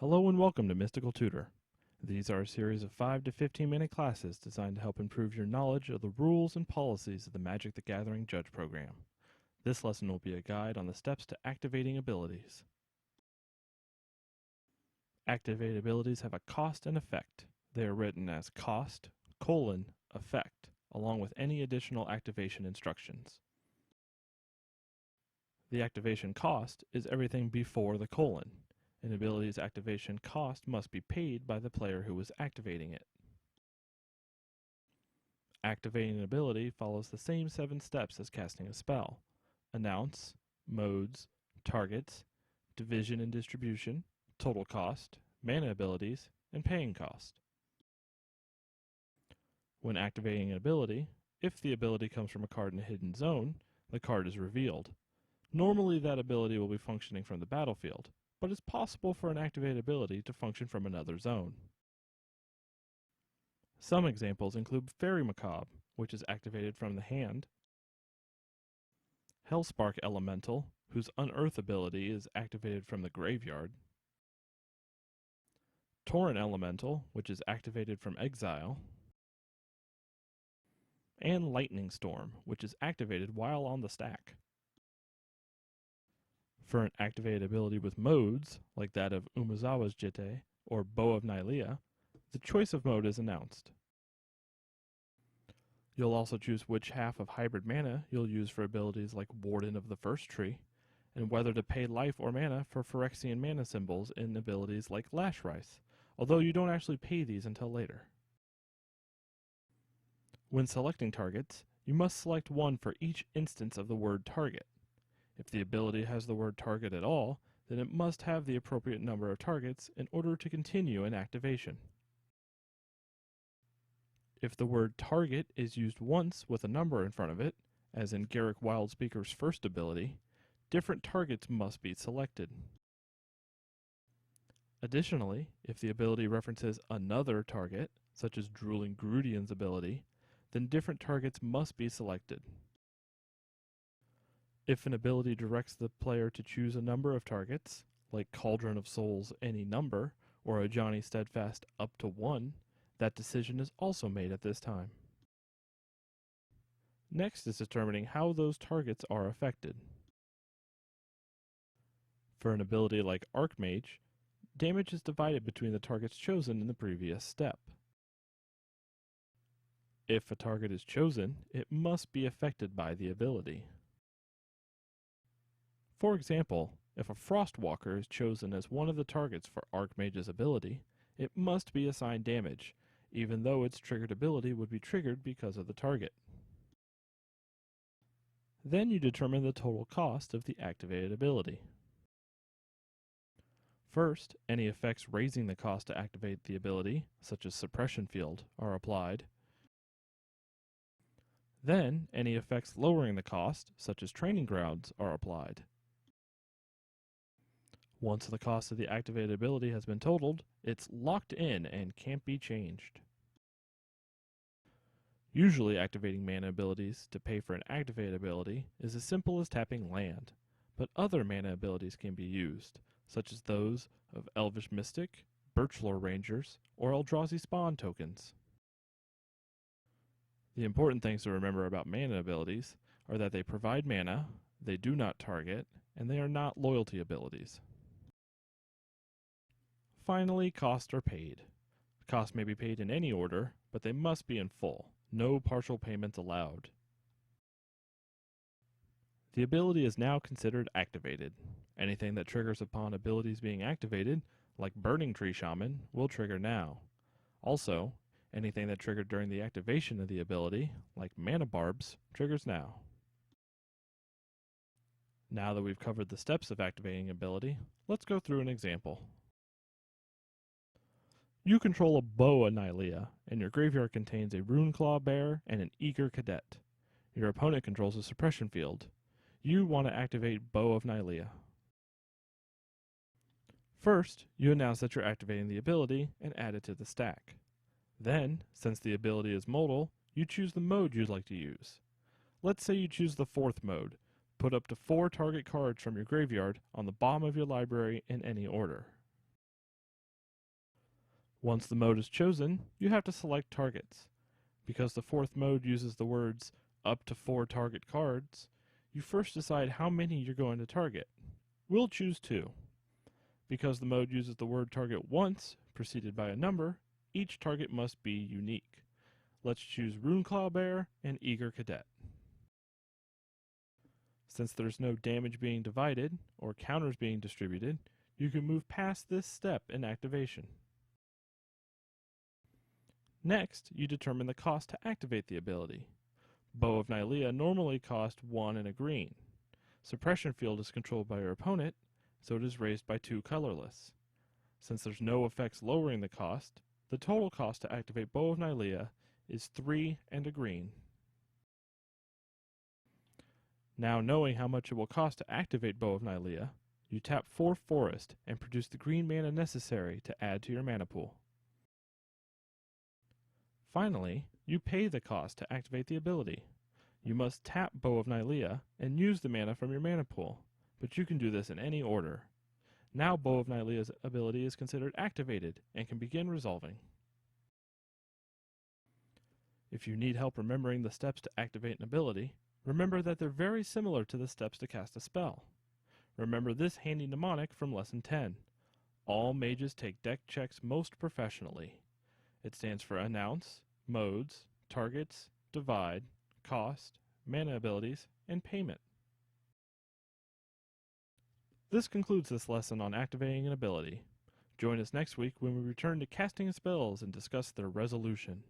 Hello and welcome to Mystical Tutor. These are a series of 5 to 15-minute classes designed to help improve your knowledge of the rules and policies of the Magic the Gathering Judge program. This lesson will be a guide on the steps to activating abilities. Activate abilities have a cost and effect. They are written as cost, effect, along with any additional activation instructions. The activation cost is everything before the colon. An ability's activation cost must be paid by the player who is activating it. Activating an ability follows the same 7 steps as casting a spell: announce, modes, targets, division and distribution, total cost, mana abilities, and paying cost. When activating an ability, if the ability comes from a card in a hidden zone, the card is revealed. Normally that ability will be functioning from the battlefield, but it's possible for an activated ability to function from another zone. Some examples include Fairy Macabre, which is activated from the hand, Hellspark Elemental, whose Unearth ability is activated from the graveyard, Torrent Elemental, which is activated from exile, and Lightning Storm, which is activated while on the stack. For an activated ability with modes, like that of Umezawa's Jitte or Bow of Nylea, the choice of mode is announced. You'll also choose which half of hybrid mana you'll use for abilities like Warden of the First Tree, and whether to pay life or mana for Phyrexian mana symbols in abilities like Lashwrithe, although you don't actually pay these until later. When selecting targets, you must select one for each instance of the word target. If the ability has the word target at all, then it must have the appropriate number of targets in order to continue an activation. If the word target is used once with a number in front of it, as in Garruk Wildspeaker's first ability, different targets must be selected. Additionally, if the ability references another target, such as Drooling Grudian's ability, then different targets must be selected. If an ability directs the player to choose a number of targets, like Cauldron of Souls any number, or Ajani Steadfast up to 1, that decision is also made at this time. Next is determining how those targets are affected. For an ability like Archmage, damage is divided between the targets chosen in the previous step. If a target is chosen, it must be affected by the ability. For example, if a Frostwalker is chosen as one of the targets for Archmage's ability, it must be assigned damage, even though its triggered ability would be triggered because of the target. Then you determine the total cost of the activated ability. First, any effects raising the cost to activate the ability, such as Suppression Field, are applied. Then, any effects lowering the cost, such as Training Grounds, are applied. Once the cost of the activated ability has been totaled, it's locked in and can't be changed. Usually activating mana abilities to pay for an activated ability is as simple as tapping land, but other mana abilities can be used, such as those of Elvish Mystic, Birchlore Rangers, or Eldrazi Spawn tokens. The important things to remember about mana abilities are that they provide mana, they do not target, and they are not loyalty abilities. Finally, costs are paid. Costs may be paid in any order, but they must be in full. No partial payments allowed. The ability is now considered activated. Anything that triggers upon abilities being activated, like Burning Tree Shaman, will trigger now. Also, anything that triggered during the activation of the ability, like Mana Barbs, triggers now. Now that we've covered the steps of activating an ability, let's go through an example. You control a Bow of Nylea, and your graveyard contains a Runeclaw Bear and an Eager Cadet. Your opponent controls a Suppression Field. You want to activate Bow of Nylea. First, you announce that you're activating the ability and add it to the stack. Then, since the ability is modal, you choose the mode you'd like to use. Let's say you choose the 4th mode. Put up to 4 target cards from your graveyard on the bottom of your library in any order. Once the mode is chosen, you have to select targets. Because the fourth mode uses the words up to 4 target cards, you first decide how many you're going to target. We'll choose 2. Because the mode uses the word target once, preceded by a number, each target must be unique. Let's choose Runeclaw Bear and Eager Cadet. Since there's no damage being divided or counters being distributed, you can move past this step in activation. Next, you determine the cost to activate the ability. Bow of Nylea normally costs 1 and a green. Suppression Field is controlled by your opponent, so it is raised by 2 colorless. Since there's no effects lowering the cost, the total cost to activate Bow of Nylea is 3 and a green. Now knowing how much it will cost to activate Bow of Nylea, you tap 4 Forest and produce the green mana necessary to add to your mana pool. Finally, you pay the cost to activate the ability. You must tap Bow of Nylea and use the mana from your mana pool, but you can do this in any order. Now Bow of Nylea's ability is considered activated and can begin resolving. If you need help remembering the steps to activate an ability, remember that they're very similar to the steps to cast a spell. Remember this handy mnemonic from Lesson 10. All mages take deck checks most professionally. It stands for Announce, Modes, Targets, Divide, Cost, Mana Abilities, and Payment. This concludes this lesson on activating an ability. Join us next week when we return to casting spells and discuss their resolution.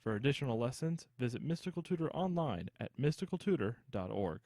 For additional lessons, visit Mystical Tutor online at mysticaltutor.org.